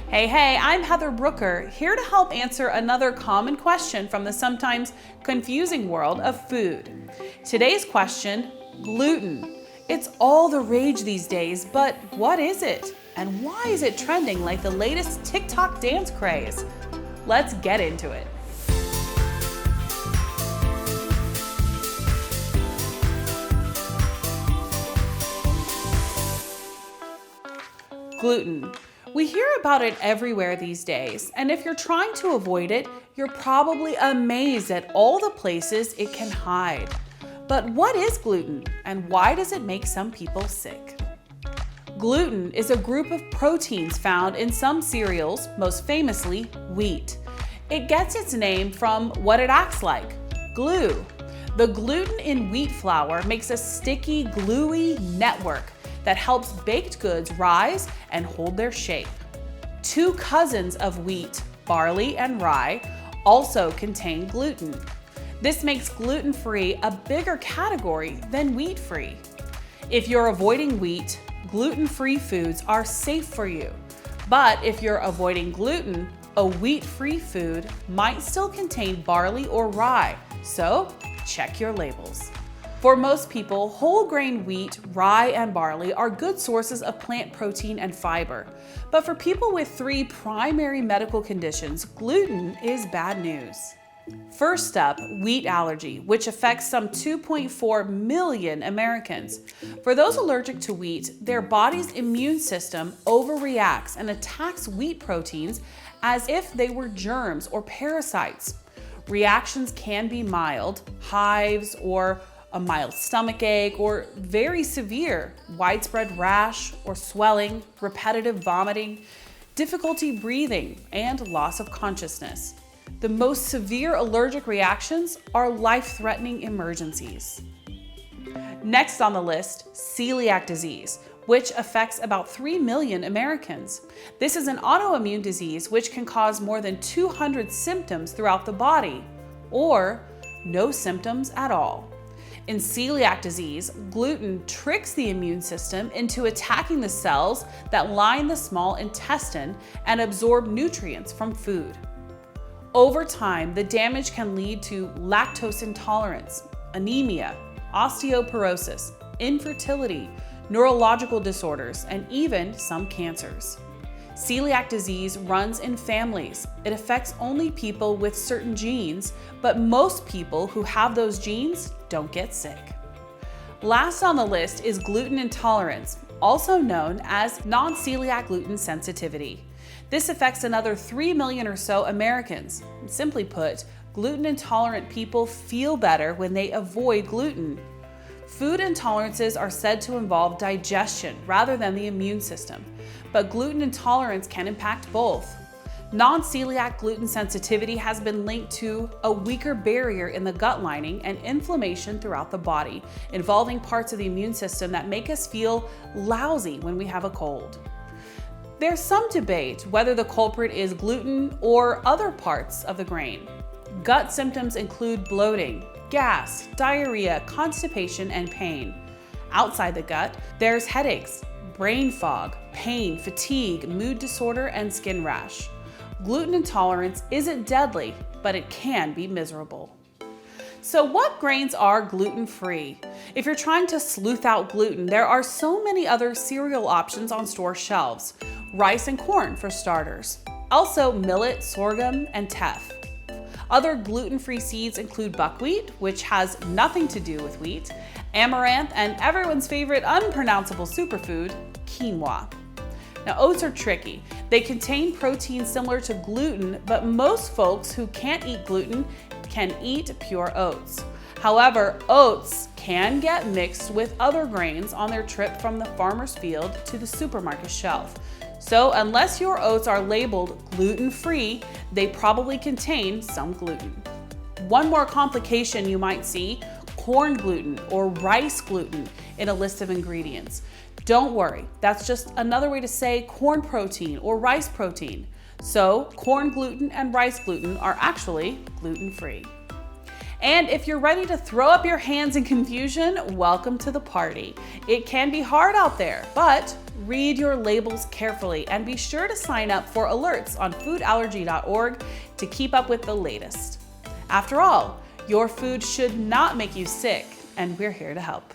Hey, I'm Heather Brooker, here to help answer another common question from the sometimes confusing world of food. Today's question, gluten. It's all the rage these days, but what is it? And why is it trending like the latest TikTok dance craze? Let's get into it. Gluten. We hear about it everywhere these days, and if you're trying to avoid it, you're probably amazed at all the places it can hide. But what is gluten, and why does it make some people sick? Gluten is a group of proteins found in some cereals, most famously wheat. It gets its name from what it acts like, glue. The gluten in wheat flour makes a sticky, gluey network that helps baked goods rise and hold their shape. Two cousins of wheat, barley and rye, also contain gluten. This makes gluten-free a bigger category than wheat-free. If you're avoiding wheat, gluten-free foods are safe for you. But if you're avoiding gluten, a wheat-free food might still contain barley or rye, so check your labels. For most people, whole grain wheat, rye, and barley are good sources of plant protein and fiber. But for people with three primary medical conditions, gluten is bad news. First up, wheat allergy, which affects some 2.4 million Americans. For those allergic to wheat, their body's immune system overreacts and attacks wheat proteins as if they were germs or parasites. Reactions can be mild, hives, or a mild stomach ache, or very severe, widespread rash or swelling, repetitive vomiting, difficulty breathing, and loss of consciousness. The most severe allergic reactions are life-threatening emergencies. Next on the list, celiac disease, which affects about 3 million Americans. This is an autoimmune disease which can cause more than 200 symptoms throughout the body, or no symptoms at all. In celiac disease, gluten tricks the immune system into attacking the cells that line the small intestine and absorb nutrients from food. Over time, the damage can lead to lactose intolerance, anemia, osteoporosis, infertility, neurological disorders, and even some cancers. Celiac disease runs in families. It affects only people with certain genes, but most people who have those genes don't get sick. Last on the list is gluten intolerance, also known as non-celiac gluten sensitivity. This affects another 3 million or so Americans. Simply put, gluten intolerant people feel better when they avoid gluten. Food intolerances are said to involve digestion rather than the immune system, but gluten intolerance can impact both. Non-celiac gluten sensitivity has been linked to a weaker barrier in the gut lining and inflammation throughout the body, involving parts of the immune system that make us feel lousy when we have a cold. There's some debate whether the culprit is gluten or other parts of the grain. Gut symptoms include bloating, gas, diarrhea, constipation, and pain. Outside the gut, there's headaches, brain fog, pain, fatigue, mood disorder, and skin rash. Gluten intolerance isn't deadly, but it can be miserable. So what grains are gluten-free? If you're trying to sleuth out gluten, there are so many other cereal options on store shelves. Rice and corn for starters. Also millet, sorghum, and teff. Other gluten-free seeds include buckwheat, which has nothing to do with wheat, amaranth, and everyone's favorite unpronounceable superfood, quinoa. Now, oats are tricky. They contain protein similar to gluten, but most folks who can't eat gluten can eat pure oats. However, oats can get mixed with other grains on their trip from the farmer's field to the supermarket shelf. So unless your oats are labeled gluten-free, they probably contain some gluten. One more complication you might see, corn gluten or rice gluten in a list of ingredients. Don't worry, that's just another way to say corn protein or rice protein. So corn gluten and rice gluten are actually gluten-free. And if you're ready to throw up your hands in confusion, welcome to the party. It can be hard out there, but read your labels carefully and be sure to sign up for alerts on foodallergy.org to keep up with the latest. After all, your food should not make you sick, and we're here to help.